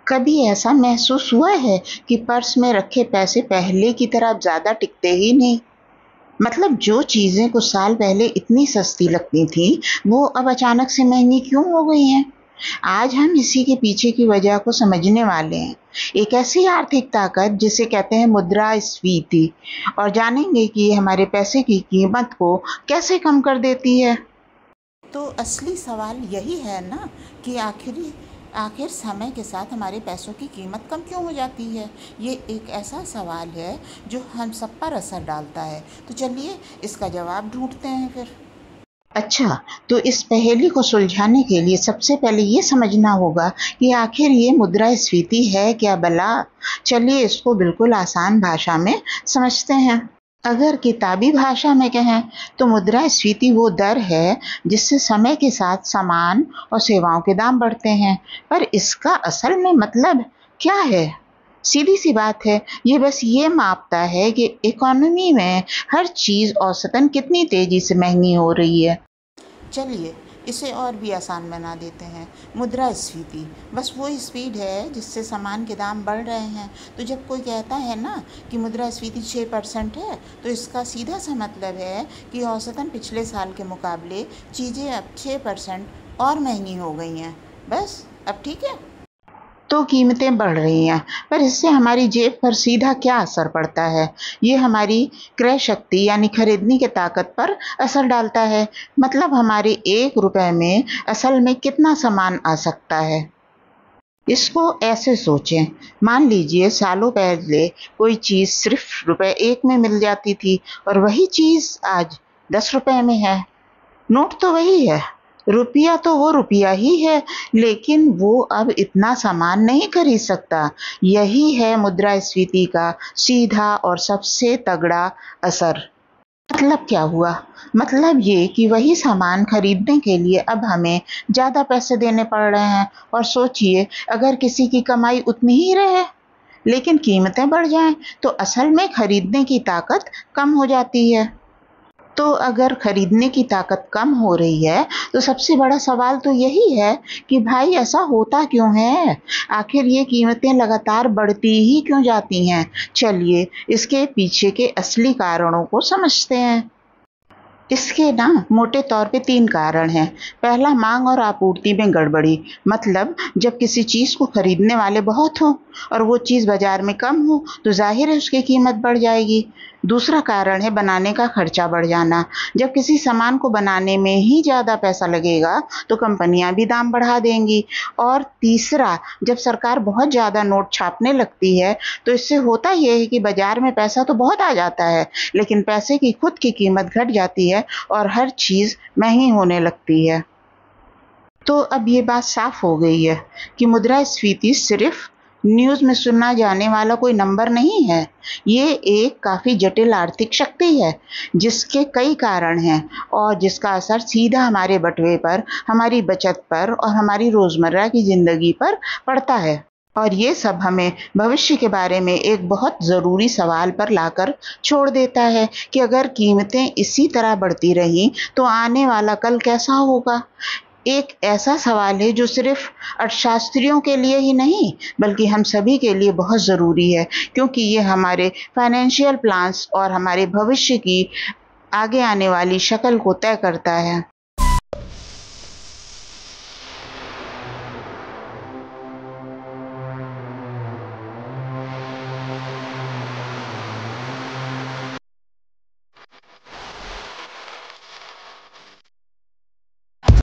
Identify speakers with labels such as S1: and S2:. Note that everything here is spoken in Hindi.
S1: कभी ऐसा महसूस हुआ है कि पर्स में रखे पैसे पहले की तरह अब ज़्यादा टिकते ही नहीं? मतलब जो चीज़ें कुछ साल पहले इतनी सस्ती लगती थीं, वो अब अचानक से महँगी क्यों हो गई हैं? आज हम इसी के पीछे की वजह को समझने वाले हैं। एक ऐसी आर्थिक ताकत जिसे कहते हैं मुद्रास्फीति, और जानेंगे कि ये हमारे पैसे की कीमत को कैसे कम कर देती है। तो असली सवाल यही है ना कि आखिर समय के साथ हमारे पैसों की कीमत कम क्यों हो जाती है। ये एक ऐसा सवाल है जो हम सब पर असर डालता है। तो चलिए इसका जवाब ढूंढते हैं फिर। अच्छा, तो इस पहेली को सुलझाने के लिए सबसे पहले ये समझना होगा कि आखिर ये मुद्रास्फीति है क्या भला। चलिए इसको बिल्कुल आसान भाषा में समझते हैं। अगर किताबी भाषा में कहें तो मुद्रास्फीति वो दर है जिससे समय के साथ सामान और सेवाओं के दाम बढ़ते हैं। पर इसका असल में मतलब क्या है? सीधी सी बात है, ये बस ये मापता है कि इकोनॉमी में हर चीज़ औसतन कितनी तेजी से महंगी हो रही है। चलिए इसे और भी आसान बना देते हैं। मुद्रास्फीति बस वो स्पीड है जिससे सामान के दाम बढ़ रहे हैं। तो जब कोई कहता है ना कि मुद्रास्फीति 6% है, तो इसका सीधा सा मतलब है कि औसतन पिछले साल के मुकाबले चीज़ें अब 6% और महंगी हो गई हैं। बस अब ठीक है। तो कीमतें बढ़ रही हैं, पर इससे हमारी जेब पर सीधा क्या असर पड़ता है? ये हमारी क्रय शक्ति यानी खरीदने की ताकत पर असर डालता है। मतलब हमारे 1 रुपए में असल में कितना सामान आ सकता है। इसको ऐसे सोचें, मान लीजिए सालों पहले कोई चीज़ सिर्फ रुपए 1 में मिल जाती थी और वही चीज़ आज 10 रुपए में है। नोट तो वही है, रुपया तो वो रुपया ही है, लेकिन वो अब इतना सामान नहीं खरीद सकता। यही है मुद्रास्फीति का सीधा और सबसे तगड़ा असर। मतलब क्या हुआ? मतलब ये कि वही सामान खरीदने के लिए अब हमें ज़्यादा पैसे देने पड़ रहे हैं। और सोचिए अगर किसी की कमाई उतनी ही रहे लेकिन कीमतें बढ़ जाएं, तो असल में खरीदने की ताकत कम हो जाती है। तो अगर खरीदने की ताकत कम हो रही है, तो सबसे बड़ा सवाल तो यही है कि भाई ऐसा होता क्यों है? आखिर ये कीमतें लगातार बढ़ती ही क्यों जाती हैं? चलिए इसके पीछे के असली कारणों को समझते हैं। इसके ना मोटे तौर पे 3 कारण हैं। पहला, माँग और आपूर्ति में गड़बड़ी। मतलब जब किसी चीज़ को खरीदने वाले बहुत हों और वो चीज़ बाज़ार में कम हो, तो ज़ाहिर है उसकी कीमत बढ़ जाएगी। दूसरा कारण है बनाने का खर्चा बढ़ जाना। जब किसी सामान को बनाने में ही ज़्यादा पैसा लगेगा, तो कंपनियाँ भी दाम बढ़ा देंगी। और तीसरा, जब सरकार बहुत ज़्यादा नोट छापने लगती है, तो इससे होता ये है कि बाज़ार में पैसा तो बहुत आ जाता है, लेकिन पैसे की खुद की कीमत घट जाती है और हर चीज़ महंगी होने लगती है। तो अब ये बात साफ हो गई है कि मुद्रास्फीति सिर्फ न्यूज़ में सुना जाने वाला कोई नंबर नहीं है। ये एक काफ़ी जटिल आर्थिक शक्ति है जिसके कई कारण हैं और जिसका असर सीधा हमारे बटुए पर, हमारी बचत पर और हमारी रोज़मर्रा की ज़िंदगी पर पड़ता है। और ये सब हमें भविष्य के बारे में एक बहुत ज़रूरी सवाल पर लाकर छोड़ देता है कि अगर कीमतें इसी तरह बढ़ती रहीं, तो आने वाला कल कैसा होगा? एक ऐसा सवाल है जो सिर्फ अर्थशास्त्रियों के लिए ही नहीं, बल्कि हम सभी के लिए बहुत ज़रूरी है, क्योंकि ये हमारे फाइनेंशियल प्लान्स और हमारे भविष्य की आगे आने वाली शक्ल को तय करता है।